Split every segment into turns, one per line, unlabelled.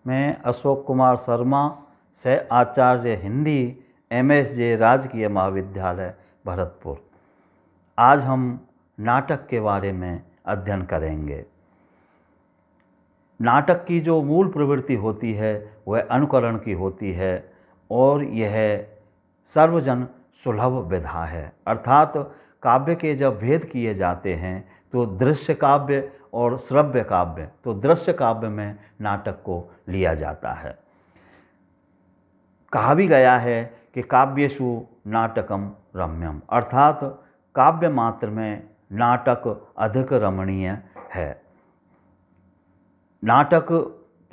मैं अशोक कुमार शर्मा, सह आचार्य हिंदी, MSJ राजकीय महाविद्यालय भरतपुर। आज हम नाटक के बारे में अध्ययन करेंगे। नाटक की जो मूल प्रवृत्ति होती है वह अनुकरण की होती है और यह सर्वजन सुलभ विधा है। अर्थात काव्य के जब भेद किए जाते हैं तो दृश्य काव्य और श्रव्य काव्य, तो दृश्य काव्य में नाटक को लिया जाता है। कहा भी गया है कि काव्येषु नाटकम रम्यम, अर्थात काव्य मात्र में नाटक अधिक रमणीय है। नाटक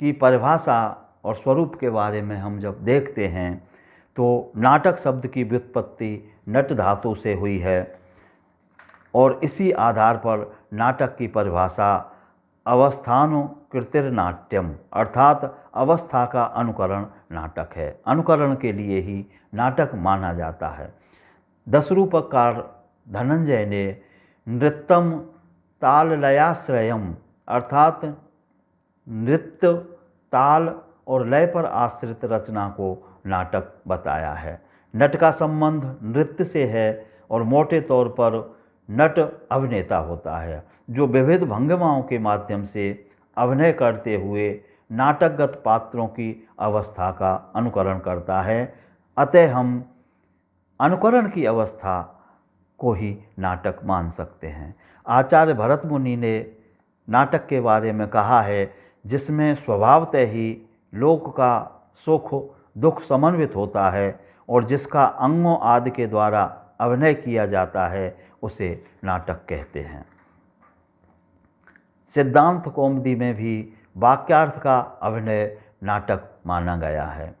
की परिभाषा और स्वरूप के बारे में हम जब देखते हैं तो नाटक शब्द की व्युत्पत्ति नट धातु से हुई है और इसी आधार पर नाटक की परिभाषा अवस्थानुकृतिर्नाट्यम, अर्थात अवस्था का अनुकरण नाटक है। अनुकरण के लिए ही नाटक माना जाता है। दशरूपकार धनंजय ने नृत्यम ताललयाश्रयम, अर्थात नृत्य, ताल और लय पर आश्रित रचना को नाटक बताया है। नट का संबंध नृत्य से है और मोटे तौर पर नट अभिनेता होता है जो विविध भंगिमाओं के माध्यम से अभिनय करते हुए नाटकगत पात्रों की अवस्था का अनुकरण करता है। अतः हम अनुकरण की अवस्था को ही नाटक मान सकते हैं। आचार्य भरत मुनि ने नाटक के बारे में कहा है जिसमें स्वभावतः ही लोक का सुख दुख समन्वित होता है और जिसका अंगों आदि के द्वारा अभिनय किया जाता है उसे नाटक कहते हैं। सिद्धांत कौमुदी में भी वाक्यार्थ का अभिनय नाटक माना गया है।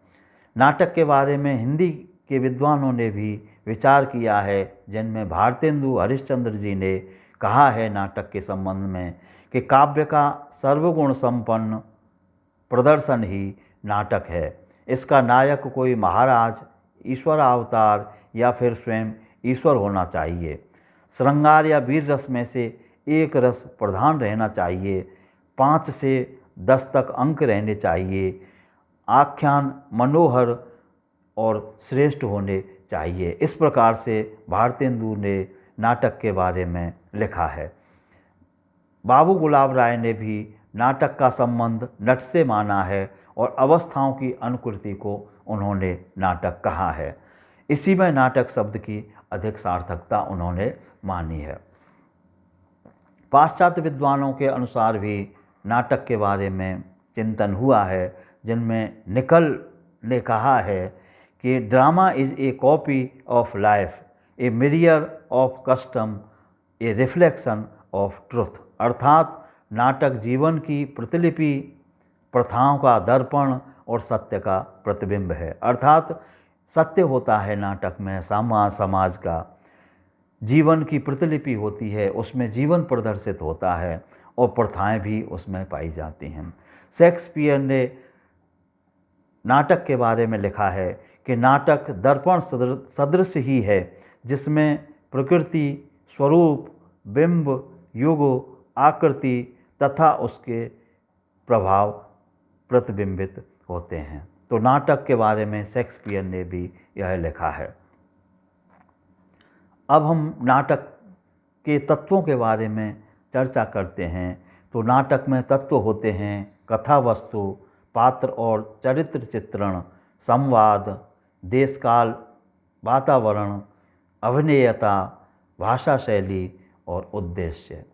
नाटक के बारे में हिंदी के विद्वानों ने भी विचार किया है, जिनमें भारतेंदु हरिश्चंद्र जी ने कहा है नाटक के संबंध में कि काव्य का सर्वगुण संपन्न प्रदर्शन ही नाटक है। इसका नायक कोई महाराज, ईश्वर अवतार या फिर स्वयं ईश्वर होना चाहिए। श्रृंगार या वीर रस में से एक रस प्रधान रहना चाहिए। 5 से 10 तक अंक रहने चाहिए। आख्यान मनोहर और श्रेष्ठ होने चाहिए। इस प्रकार से भारतेंदु ने नाटक के बारे में लिखा है। बाबू गुलाब राय ने भी नाटक का संबंध नट से माना है और अवस्थाओं की अनुकृति को उन्होंने नाटक कहा है। इसी में नाटक शब्द की अधिक सार्थकता उन्होंने मानी है। पाश्चात्य विद्वानों के अनुसार भी नाटक के बारे में चिंतन हुआ है, जिनमें निकल ने कहा है कि drama is a copy of life, a mirror of custom, a reflection of truth, अर्थात नाटक जीवन की प्रतिलिपि, प्रथाओं का दर्पण और सत्य का प्रतिबिंब है। अर्थात सत्य होता है नाटक में, समाज का जीवन की प्रतिलिपि होती है, उसमें जीवन प्रदर्शित होता है और प्रथाएं भी उसमें पाई जाती हैं। शेक्सपियर ने नाटक के बारे में लिखा है कि नाटक दर्पण सदृश ही है जिसमें प्रकृति, स्वरूप, बिंब, युग, आकृति तथा उसके प्रभाव प्रतिबिंबित होते हैं। तो नाटक के बारे में शेक्सपियर ने भी यह लिखा है। अब हम नाटक के तत्वों के बारे में चर्चा करते हैं। तो नाटक में तत्व होते हैं कथा वस्तु, पात्र और चरित्र चित्रण, संवाद, देशकाल, वातावरण, अभिनेयता, भाषा शैली और उद्देश्य।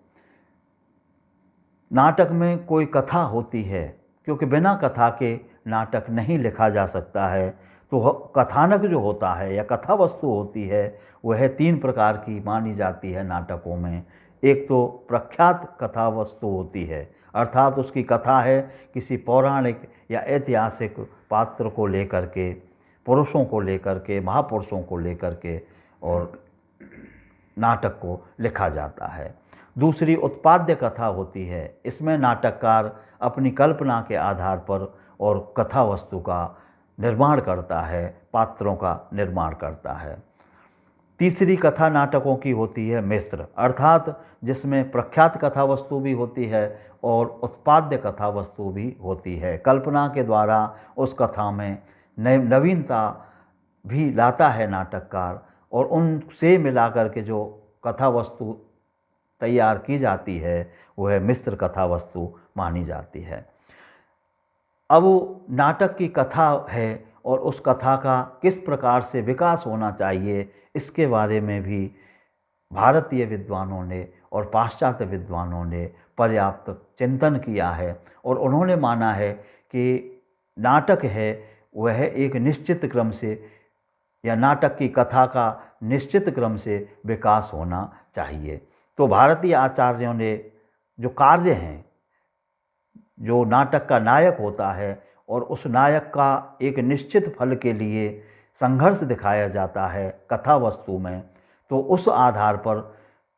नाटक में कोई कथा होती है, क्योंकि बिना कथा के नाटक नहीं लिखा जा सकता है। तो कथानक जो होता है या कथा वस्तु होती है वह 3 प्रकार की मानी जाती है नाटकों में। एक तो प्रख्यात कथा वस्तु होती है, अर्थात उसकी कथा है किसी पौराणिक या ऐतिहासिक पात्र को लेकर के, पुरुषों को लेकर के, महापुरुषों को लेकर के और नाटक को लिखा जाता है। दूसरी उत्पाद्य कथा होती है। इसमें नाटककार अपनी कल्पना के आधार पर और कथा वस्तु का निर्माण करता है, पात्रों का निर्माण करता है। तीसरी कथा नाटकों की होती है मिश्र, अर्थात जिसमें प्रख्यात कथा वस्तु भी होती है और उत्पाद्य कथा वस्तु भी होती है। कल्पना के द्वारा उस कथा में नवीनता भी लाता है नाटककार, और उनसे मिलाकर के जो कथा वस्तु तैयार की जाती है वह मिश्र कथा वस्तु मानी जाती है। अब नाटक की कथा है और उस कथा का किस प्रकार से विकास होना चाहिए, इसके बारे में भी भारतीय विद्वानों ने और पाश्चात्य विद्वानों ने पर्याप्त चिंतन किया है, और उन्होंने माना है कि नाटक है वह एक निश्चित क्रम से, या नाटक की कथा का निश्चित क्रम से विकास होना चाहिए। तो भारतीय आचार्यों ने जो कार्य हैं, जो नाटक का नायक होता है और उस नायक का एक निश्चित फल के लिए संघर्ष दिखाया जाता है कथा वस्तु में, तो उस आधार पर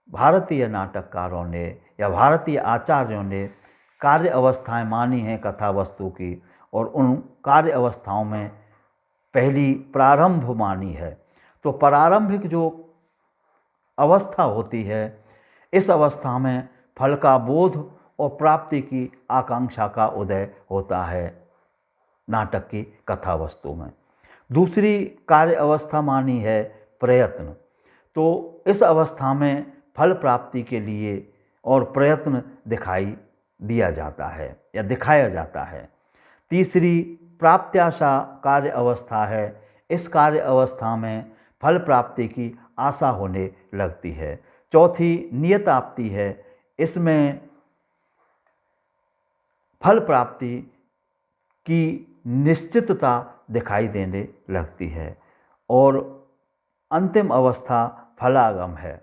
भारतीय नाटककारों ने या भारतीय आचार्यों ने कार्य अवस्थाएं मानी हैं कथा वस्तु की, और उन कार्य अवस्थाओं में पहली प्रारंभ मानी है। तो प्रारंभिक जो अवस्था होती है, इस अवस्था में फल का बोध और प्राप्ति की आकांक्षा का उदय होता है नाटक की कथा वस्तु में। दूसरी कार्य अवस्था मानी है प्रयत्न। तो इस अवस्था में फल प्राप्ति के लिए और प्रयत्न दिखाई दिया जाता है या दिखाया जाता है। तीसरी प्राप्त्याशा कार्य अवस्था है। इस कार्य अवस्था में फल प्राप्ति की आशा होने लगती है। चौथी नियताप्ति है। इसमें फल प्राप्ति की निश्चितता दिखाई देने लगती है। और अंतिम अवस्था फलागम है।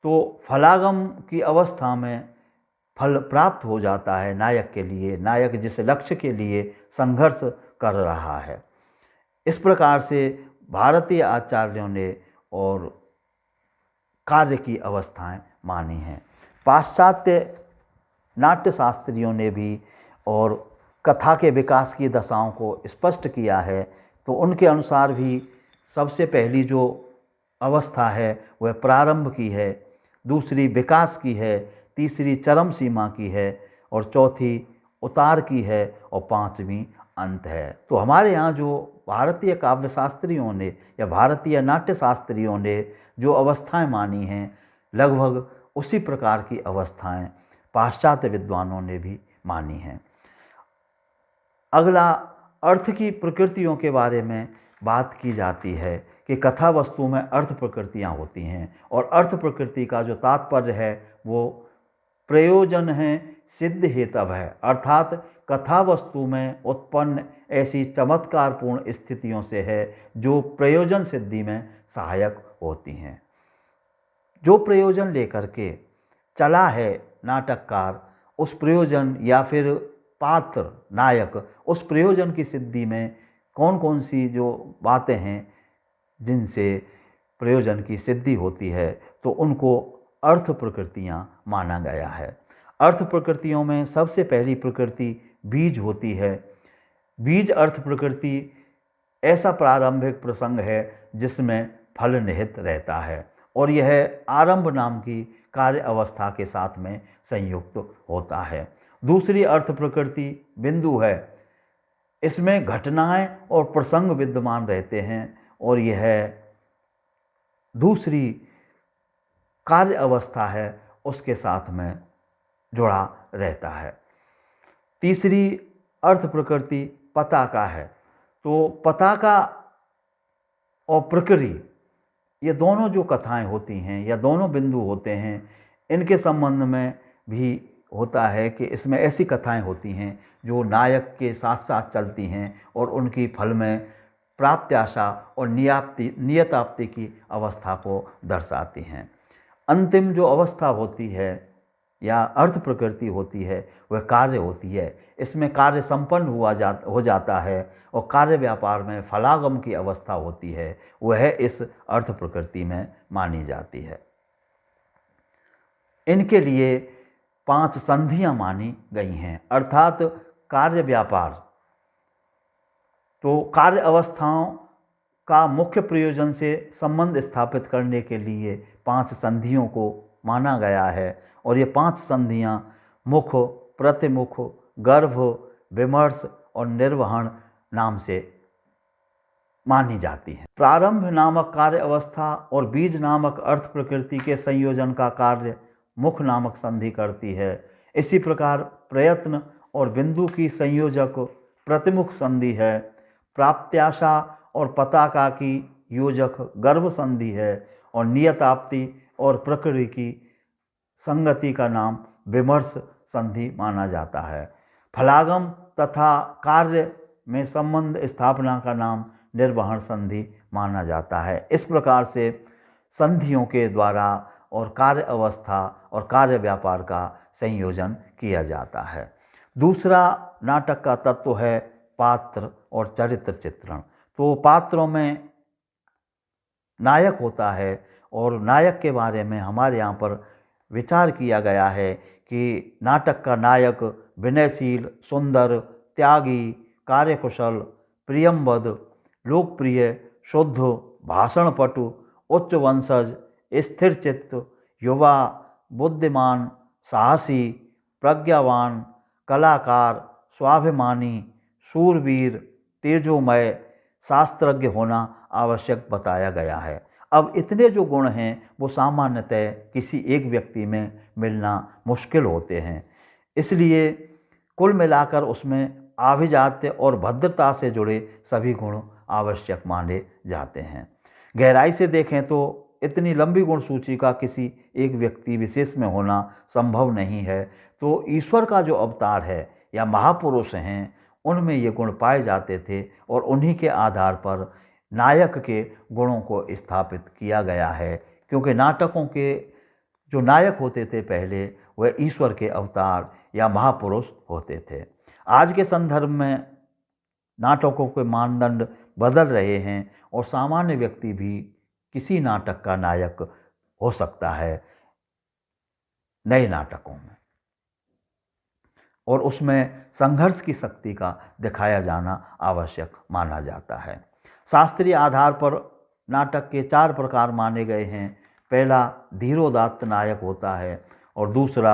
तो फलागम की अवस्था में फल प्राप्त हो जाता है नायक के लिए, नायक जिस लक्ष्य के लिए संघर्ष कर रहा है। इस प्रकार से भारतीय आचार्यों ने और कार्य की अवस्थाएं मानी हैं। पाश्चात्य नाट्यशास्त्रियों ने भी और कथा के विकास की दशाओं को स्पष्ट किया है। तो उनके अनुसार भी सबसे पहली जो अवस्था है वह प्रारंभ की है, दूसरी विकास की है, तीसरी चरम सीमा की है, और चौथी उतार की है, और पांचवी अंत है। तो हमारे यहाँ जो भारतीय काव्यशास्त्रियों ने या भारतीय नाट्यशास्त्रियों ने जो अवस्थाएं मानी हैं, लगभग उसी प्रकार की अवस्थाएं पाश्चात्य विद्वानों ने भी मानी हैं। अगला अर्थ की प्रकृतियों के बारे में बात की जाती है कि कथा वस्तु में अर्थ प्रकृतियाँ होती हैं, और अर्थ प्रकृति का जो तात्पर्य है वो प्रयोजन है, सिद्ध हेतव है, अर्थात कथा वस्तु में उत्पन्न ऐसी चमत्कारपूर्ण स्थितियों से है जो प्रयोजन सिद्धि में सहायक होती हैं। जो प्रयोजन लेकर के चला है नाटककार, उस प्रयोजन या फिर पात्र नायक, उस प्रयोजन की सिद्धि में कौन कौन सी जो बातें हैं जिनसे प्रयोजन की सिद्धि होती है, तो उनको अर्थ प्रकृतियाँ माना गया है। अर्थ प्रकृतियों में सबसे पहली प्रकृति बीज होती है। बीज अर्थ प्रकृति ऐसा प्रारंभिक प्रसंग है जिसमें फल निहित रहता है, और यह आरंभ नाम की कार्य अवस्था के साथ में संयुक्त होता है। दूसरी अर्थ प्रकृति बिंदु है। इसमें घटनाएं और प्रसंग विद्यमान रहते हैं, और यह दूसरी कार्य अवस्था है उसके साथ में जुड़ा रहता है। तीसरी अर्थ प्रकृति पताका है। तो पताका और प्रकृति, ये दोनों जो कथाएं होती हैं या दोनों बिंदु होते हैं, इनके संबंध में भी होता है कि इसमें ऐसी कथाएं होती हैं जो नायक के साथ साथ चलती हैं और उनकी फल में प्राप्त्याशा और नियताप्ति की अवस्था को दर्शाती हैं। अंतिम जो अवस्था होती है या अर्थ प्रकृति होती है वह कार्य होती है। इसमें कार्य संपन्न हो जाता है और कार्य व्यापार में फलागम की अवस्था होती है, वह इस अर्थ प्रकृति में मानी जाती है। इनके लिए 5 संधियां मानी गई हैं, अर्थात कार्य व्यापार। तो कार्य अवस्थाओं का मुख्य प्रयोजन से संबंध स्थापित करने के लिए 5 संधियों को माना गया है और ये 5 संधियाँ मुख, प्रतिमुख, गर्भ, विमर्श और निर्वहन नाम से मानी जाती है। प्रारंभ नामक कार्य अवस्था और बीज नामक अर्थ प्रकृति के संयोजन का कार्य मुख नामक संधि करती है। इसी प्रकार प्रयत्न और बिंदु की संयोजक प्रतिमुख संधि है। प्राप्त्याशा और पताका की योजक गर्भ संधि है और नियताप्ति और प्रकृति की संगति का नाम विमर्श संधि माना जाता है। फलागम तथा कार्य में संबंध स्थापना का नाम निर्वहन संधि माना जाता है। इस प्रकार से संधियों के द्वारा और कार्य अवस्था और कार्य व्यापार का संयोजन किया जाता है। दूसरा नाटक का तत्व है पात्र और चरित्र चित्रण। तो पात्रों में नायक होता है और नायक के बारे में हमारे यहाँ पर विचार किया गया है कि नाटक का नायक विनयशील, सुंदर, त्यागी, कार्यकुशल, प्रियंवद, लोकप्रिय, शुद्ध, भाषणपटु, उच्च वंशज, स्थिरचित्त, युवा, बुद्धिमान, साहसी, प्रज्ञावान, कलाकार, स्वाभिमानी, शूरवीर, तेजोमय, शास्त्रज्ञ होना आवश्यक बताया गया है। अब इतने जो गुण हैं वो सामान्यतः किसी एक व्यक्ति में मिलना मुश्किल होते हैं, इसलिए कुल मिलाकर उसमें आभिजात्य और भद्रता से जुड़े सभी गुण आवश्यक माने जाते हैं। गहराई से देखें तो इतनी लंबी गुण सूची का किसी एक व्यक्ति विशेष में होना संभव नहीं है। तो ईश्वर का जो अवतार है या महापुरुष हैं उनमें ये गुण पाए जाते थे और उन्हीं के आधार पर नायक के गुणों को स्थापित किया गया है, क्योंकि नाटकों के जो नायक होते थे पहले वह ईश्वर के अवतार या महापुरुष होते थे। आज के संदर्भ में नाटकों के मानदंड बदल रहे हैं और सामान्य व्यक्ति भी किसी नाटक का नायक हो सकता है नए नाटकों में, और उसमें संघर्ष की शक्ति का दिखाया जाना आवश्यक माना जाता है। शास्त्रीय आधार पर नाटक के 4 प्रकार माने गए हैं। पहला धीरोदात्त नायक होता है और दूसरा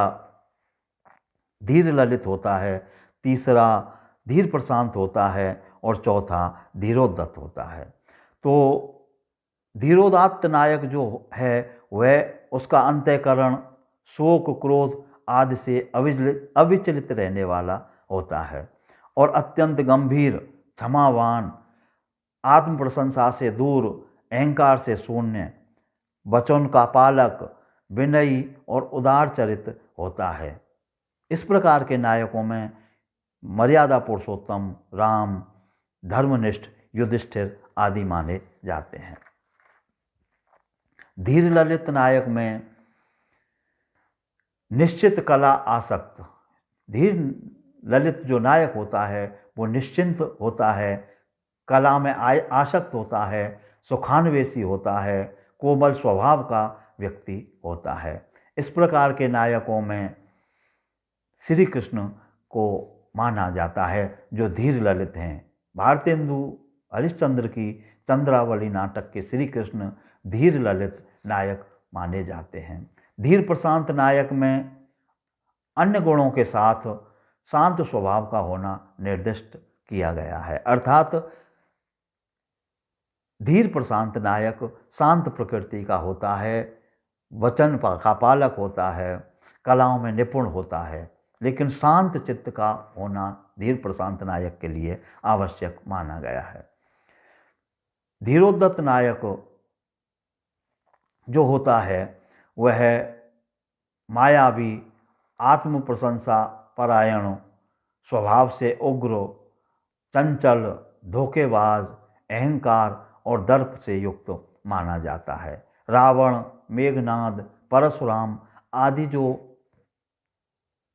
धीर ललित होता है, तीसरा धीर प्रशांत होता है और चौथा धीरोदत्त होता है। तो धीरोदात्त नायक जो है वह उसका अंतःकरण शोक, क्रोध आदि से अविचलित रहने वाला होता है और अत्यंत गंभीर, क्षमावान, आत्म प्रशंसा से दूर, अहंकार से शून्य, वचन का पालक, विनयी और उदार चरित्र होता है। इस प्रकार के नायकों में मर्यादा पुरुषोत्तम, राम, धर्मनिष्ठ युधिष्ठिर आदि माने जाते हैं। धीर ललित नायक में निश्चित कला आसक्त, धीर ललित जो नायक होता है वो निश्चिंत होता है, कला में आसक्त होता है, सुखान्वेषी होता है, कोमल स्वभाव का व्यक्ति होता है। इस प्रकार के नायकों में श्री कृष्ण को माना जाता है जो धीर ललित हैं। भारतेंदु हरिश्चंद्र की चंद्रावली नाटक के श्री कृष्ण धीर ललित नायक माने जाते हैं। धीर प्रशांत नायक में अन्य गुणों के साथ शांत स्वभाव का होना निर्दिष्ट किया गया है, अर्थात धीर प्रशांत नायक शांत प्रकृति का होता है, वचन का पालक होता है, कलाओं में निपुण होता है, लेकिन शांत चित्त का होना धीर प्रशांत नायक के लिए आवश्यक माना गया है। धीरोदत्त नायक जो होता है वह मायावी, आत्म प्रशंसा परायण, स्वभाव से उग्र, चंचल, धोखेबाज, अहंकार और दर्प से युक्त माना जाता है। रावण, मेघनाद, परशुराम आदि जो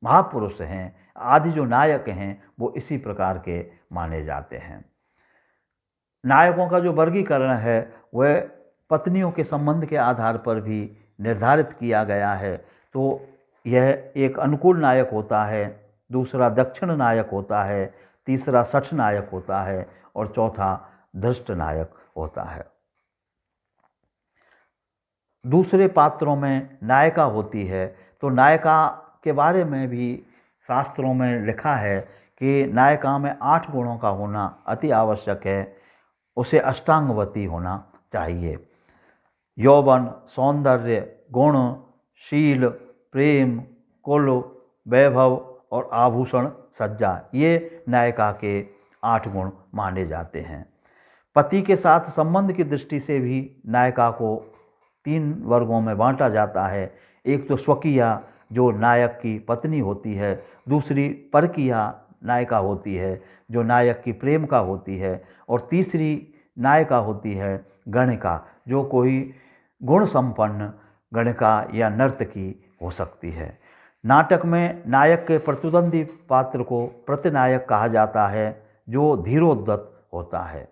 महापुरुष हैं, आदि जो नायक हैं, वो इसी प्रकार के माने जाते हैं। नायकों का जो वर्गीकरण है वह पत्नियों के संबंध के आधार पर भी निर्धारित किया गया है। तो यह एक अनुकूल नायक होता है, दूसरा दक्षिण नायक होता है, तीसरा सठ नायक होता है और चौथा धृष्ट नायक होता है। दूसरे पात्रों में नायिका होती है, तो नायिका के बारे में भी शास्त्रों में लिखा है कि नायिका में 8 गुणों का होना अति आवश्यक है। उसे अष्टांगवती होना चाहिए। यौवन, सौंदर्य, गुण, शील, प्रेम, कुल, वैभव और आभूषण सज्जा, ये नायिका के 8 गुण माने जाते हैं। पति के साथ संबंध की दृष्टि से भी नायिका को 3 वर्गों में बांटा जाता है। एक तो स्वकीया, जो नायक की पत्नी होती है। दूसरी परकीया नायिका होती है, जो नायक की प्रेम का होती है। और तीसरी नायिका होती है गणिका, जो कोई गुण संपन्न गणिका या नर्तकी हो सकती है। नाटक में नायक के प्रतिद्वंदी पात्र को प्रतिनायक कहा जाता है, जो धीरोद्धत होता है।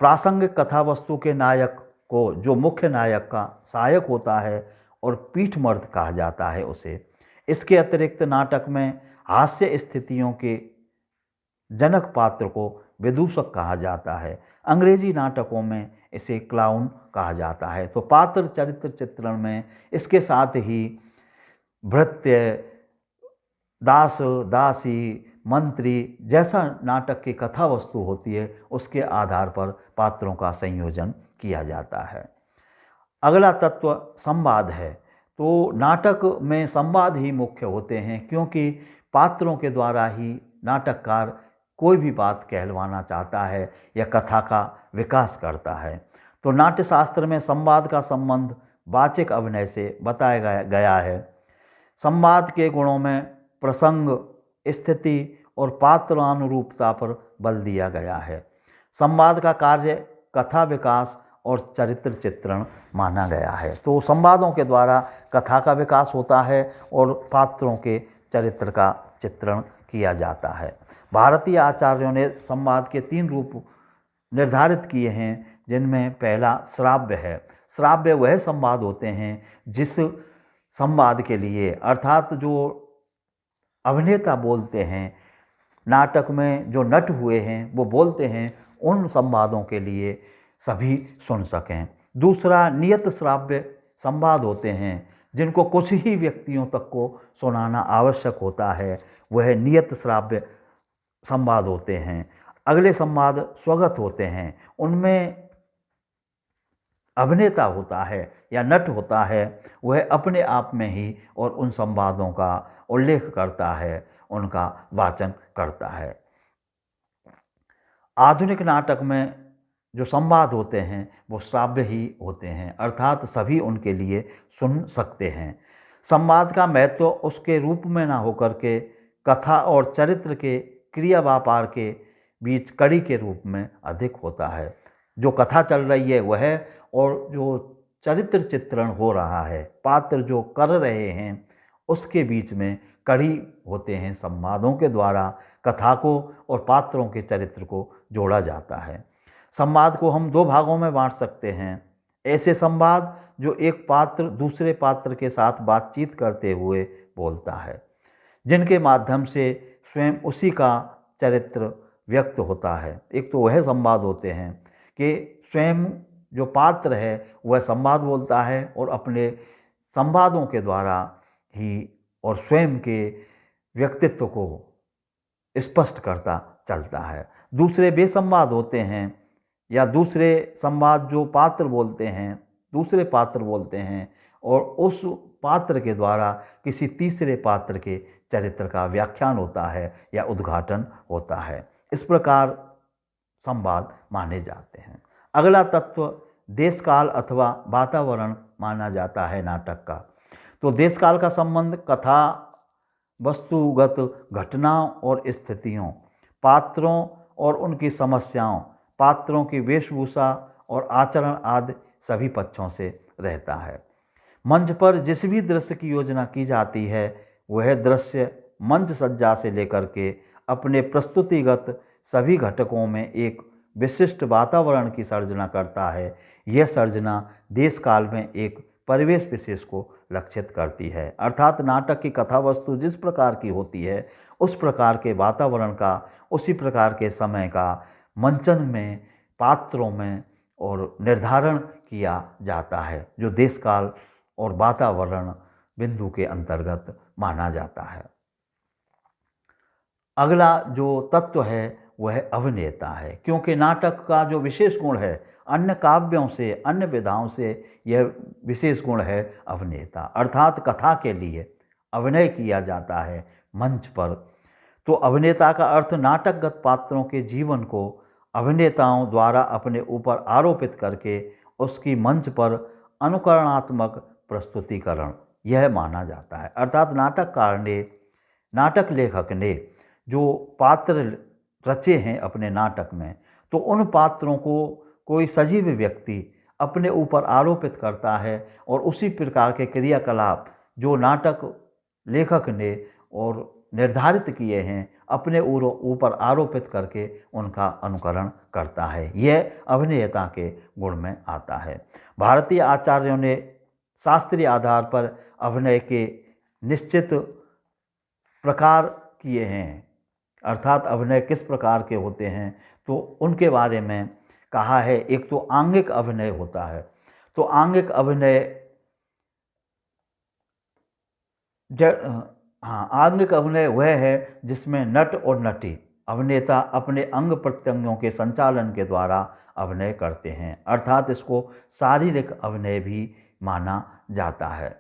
प्रासंगिक कथा वस्तु के नायक को, जो मुख्य नायक का सहायक होता है, और पीठमर्द कहा जाता है उसे। इसके अतिरिक्त नाटक में हास्य स्थितियों के जनक पात्र को विदूषक कहा जाता है। अंग्रेजी नाटकों में इसे क्लाउन कहा जाता है। तो पात्र चरित्र चित्रण में इसके साथ ही भृत्य, दास, दासी, मंत्री जैसा नाटक की कथा वस्तु होती है, उसके आधार पर पात्रों का संयोजन किया जाता है। अगला तत्व संवाद है। तो नाटक में संवाद ही मुख्य होते हैं, क्योंकि पात्रों के द्वारा ही नाटककार कोई भी बात कहलवाना चाहता है या कथा का विकास करता है। तो नाट्यशास्त्र में संवाद का संबंध वाचिक अभिनय से बताया गया है। संवाद के गुणों में प्रसंग, स्थिति और पात्रानुरूपता पर बल दिया गया है। संवाद का कार्य कथा विकास और चरित्र चित्रण माना गया है। तो संवादों के द्वारा कथा का विकास होता है और पात्रों के चरित्र का चित्रण किया जाता है। भारतीय आचार्यों ने संवाद के 3 रूप निर्धारित किए हैं, जिनमें पहला श्राव्य है। श्राव्य वह संवाद होते हैं जिस संवाद के लिए, अर्थात जो अभिनेता बोलते हैं, नाटक में जो नट हुए हैं वो बोलते हैं, उन संवादों के लिए सभी सुन सकें। दूसरा नियत श्राव्य संवाद होते हैं, जिनको कुछ ही व्यक्तियों तक को सुनाना आवश्यक होता है, वह नियत श्राव्य संवाद होते हैं। अगले संवाद स्वगत होते हैं, उनमें अभिनेता होता है या नट होता है, वह अपने आप में ही और उन संवादों का उल्लेख करता है, उनका वाचन करता है। आधुनिक नाटक में जो संवाद होते हैं वो श्राव्य ही होते हैं, अर्थात सभी उनके लिए सुन सकते हैं। संवाद का महत्व उसके रूप में ना होकर के कथा और चरित्र के क्रिया व्यापार के बीच कड़ी के रूप में अधिक होता है। जो कथा चल रही है वह, और जो चरित्र चित्रण हो रहा है, पात्र जो कर रहे हैं, उसके बीच में कड़ी होते हैं। संवादों के द्वारा कथा को और पात्रों के चरित्र को जोड़ा जाता है। संवाद को हम 2 भागों में बांट सकते हैं। ऐसे संवाद जो एक पात्र दूसरे पात्र के साथ बातचीत करते हुए बोलता है, जिनके माध्यम से स्वयं उसी का चरित्र व्यक्त होता है। एक तो वह संवाद होते हैं कि स्वयं जो पात्र है वह संवाद बोलता है और अपने संवादों के द्वारा ही और स्वयं के व्यक्तित्व को स्पष्ट करता चलता है। दूसरे बेसंवाद होते हैं, या दूसरे संवाद जो पात्र बोलते हैं, दूसरे पात्र बोलते हैं और उस पात्र के द्वारा किसी तीसरे पात्र के चरित्र का व्याख्यान होता है या उद्घाटन होता है। इस प्रकार संवाद माने जाते हैं। अगला तत्व देश काल अथवा वातावरण माना जाता है नाटक का। तो देश काल का संबंध कथा वस्तुगत घटनाओं और स्थितियों, पात्रों और उनकी समस्याओं, पात्रों की वेशभूषा और आचरण आदि सभी पक्षों से रहता है। मंच पर जिस भी दृश्य की योजना की जाती है वह दृश्य मंच सज्जा से लेकर के अपने प्रस्तुतिगत सभी घटकों में एक विशिष्ट वातावरण की सर्जना करता है। यह सर्जना देश काल में एक परिवेश विशेष को लक्षित करती है, अर्थात नाटक की कथा वस्तु जिस प्रकार की होती है उस प्रकार के वातावरण का, उसी प्रकार के समय का मंचन में, पात्रों में और निर्धारण किया जाता है, जो देश काल और वातावरण बिंदु के अंतर्गत माना जाता है। अगला जो तत्व है वह अभिनेता है, क्योंकि नाटक का जो विशेष गुण है, अन्य काव्यों से, अन्य विधाओं से यह विशेष गुण है अभिनेता, अर्थात कथा के लिए अभिनय किया जाता है मंच पर। तो अभिनेता का अर्थ नाटकगत पात्रों के जीवन को अभिनेताओं द्वारा अपने ऊपर आरोपित करके उसकी मंच पर अनुकरणात्मक प्रस्तुतिकरण यह माना जाता है। अर्थात नाटककार ने, नाटक लेखक ने जो पात्र रचे हैं अपने नाटक में, तो उन पात्रों को कोई सजीव व्यक्ति अपने ऊपर आरोपित करता है और उसी प्रकार के क्रियाकलाप जो नाटक लेखक ने और निर्धारित किए हैं अपने ऊपर आरोपित करके उनका अनुकरण करता है। यह अभिनेता के गुण में आता है। भारतीय आचार्यों ने शास्त्रीय आधार पर अभिनय के निश्चित प्रकार किए हैं, अर्थात अभिनय किस प्रकार के होते हैं तो उनके बारे में कहा है। एक तो आंगिक अभिनय होता है। तो आंगिक अभिनय आंगिक अभिनय वह है जिसमें नट और नटी अभिनेता अपने अंग प्रत्यंगों के संचालन के द्वारा अभिनय करते हैं, अर्थात इसको शारीरिक अभिनय भी माना जाता है।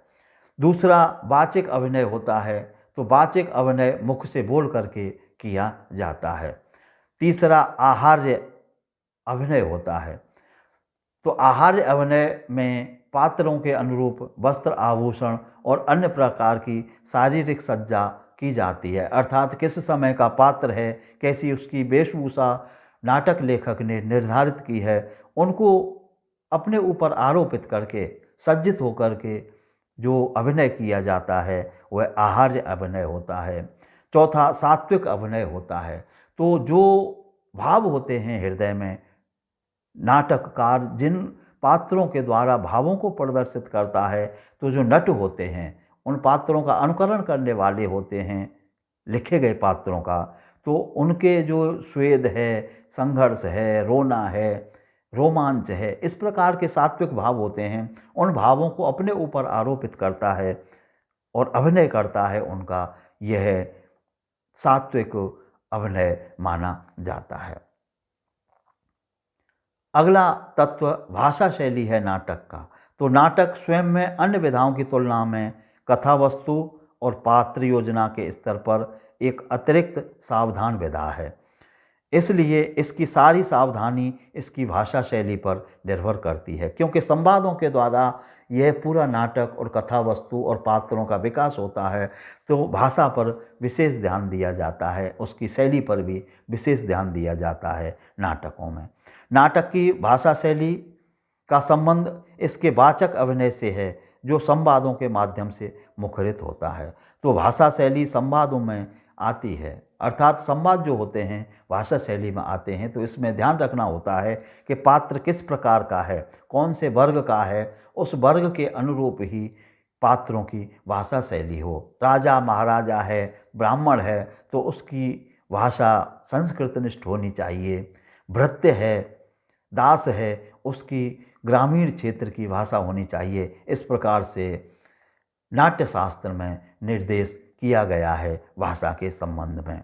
दूसरा वाचिक अभिनय होता है। तो वाचिक अभिनय मुख से बोल करके किया जाता है। तीसरा आहार्य अभिनय होता है। तो आहार्य अभिनय में पात्रों के अनुरूप वस्त्र, आभूषण और अन्य प्रकार की शारीरिक सज्जा की जाती है, अर्थात किस समय का पात्र है, कैसी उसकी वेशभूषा नाटक लेखक ने निर्धारित की है, उनको अपने ऊपर आरोपित करके सज्जित होकर के जो अभिनय किया जाता है वह आहार्य अभिनय होता है। चौथा सात्विक अभिनय होता है। तो जो भाव होते हैं हृदय में, नाटककार जिन पात्रों के द्वारा भावों को प्रदर्शित करता है, तो जो नट होते हैं उन पात्रों का अनुकरण करने वाले होते हैं लिखे गए पात्रों का, तो उनके जो स्वेद है, संघर्ष है, रोना है, रोमांच है, इस प्रकार के सात्विक भाव होते हैं, उन भावों को अपने ऊपर आरोपित करता है और अभिनय करता है उनका, यह सात्विक अभिनय माना जाता है। अगला तत्व भाषा शैली है नाटक का। तो नाटक स्वयं में अन्य विधाओं की तुलना में कथा वस्तु और पात्र योजना के स्तर पर एक अतिरिक्त सावधान विधा है, इसलिए इसकी सारी सावधानी इसकी भाषा शैली पर निर्भर करती है, क्योंकि संवादों के द्वारा यह पूरा नाटक और कथा वस्तु और पात्रों का विकास होता है। तो भाषा पर विशेष ध्यान दिया जाता है, उसकी शैली पर भी विशेष ध्यान दिया जाता है नाटकों में। नाटक की भाषा शैली का संबंध इसके वाचक अभिनय से है जो संवादों के माध्यम से मुखरित होता है। तो भाषा शैली संवादों में आती है, अर्थात संवाद जो होते हैं भाषा शैली में आते हैं। तो इसमें ध्यान रखना होता है कि पात्र किस प्रकार का है, कौन से वर्ग का है, उस वर्ग के अनुरूप ही पात्रों की भाषा शैली हो। राजा महाराजा है, ब्राह्मण है, तो उसकी भाषा संस्कृतनिष्ठ होनी चाहिए। भृत्य है, दास है, उसकी ग्रामीण क्षेत्र की भाषा होनी चाहिए। इस प्रकार से नाट्यशास्त्र में निर्देश किया गया है भाषा के संबंध में।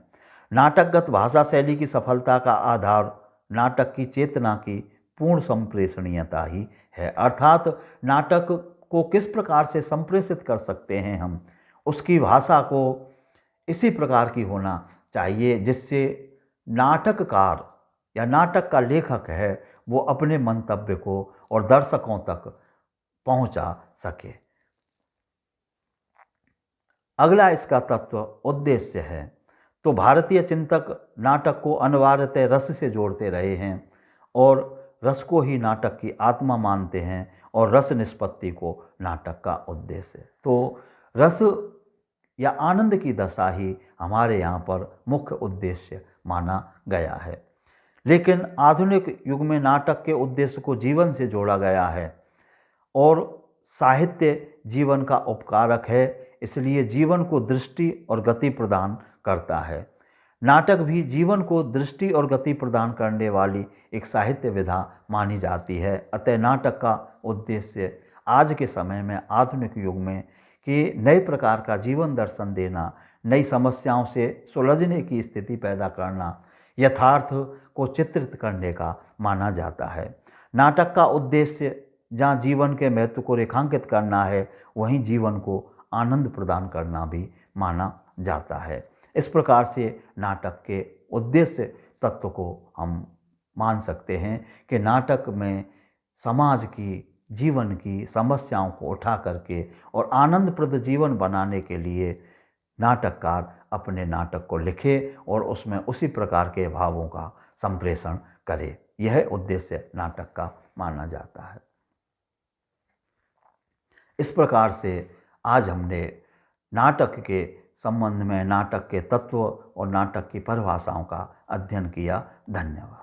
नाटकगत भाषा शैली की सफलता का आधार नाटक की चेतना की पूर्ण संप्रेषणीयता ही है, अर्थात नाटक को किस प्रकार से संप्रेषित कर सकते हैं हम, उसकी भाषा को इसी प्रकार की होना चाहिए जिससे नाटककार या नाटक का लेखक है वो अपने मंतव्य को और दर्शकों तक पहुंचा सके। अगला इसका तत्व उद्देश्य है। तो भारतीय चिंतक नाटक को अनिवार्यतः रस से जोड़ते रहे हैं और रस को ही नाटक की आत्मा मानते हैं और रस निष्पत्ति को नाटक का उद्देश्य है। तो रस या आनंद की दशा ही हमारे यहाँ पर मुख्य उद्देश्य माना गया है। लेकिन आधुनिक युग में नाटक के उद्देश्य को जीवन से जोड़ा गया है और साहित्य जीवन का उपकारक है, इसलिए जीवन को दृष्टि और गति प्रदान करता है। नाटक भी जीवन को दृष्टि और गति प्रदान करने वाली एक साहित्य विधा मानी जाती है। अतः नाटक का उद्देश्य आज के समय में, आधुनिक युग में, कि नए प्रकार का जीवन दर्शन देना, नई समस्याओं से सुलझने की स्थिति पैदा करना, यथार्थ को चित्रित करने का माना जाता है। नाटक का उद्देश्य जहाँ जीवन के महत्व को रेखांकित करना है, वहीं जीवन को आनंद प्रदान करना भी माना जाता है। इस प्रकार से नाटक के उद्देश्य तत्व को हम मान सकते हैं कि नाटक में समाज की, जीवन की समस्याओं को उठा करके और आनंदप्रद जीवन बनाने के लिए नाटककार अपने नाटक को लिखे और उसमें उसी प्रकार के भावों का संप्रेषण करे। यह उद्देश्य नाटक का माना जाता है। इस प्रकार से आज हमने नाटक के संबंध में, नाटक के तत्व और नाटक की परिभाषाओं का अध्ययन किया। धन्यवाद।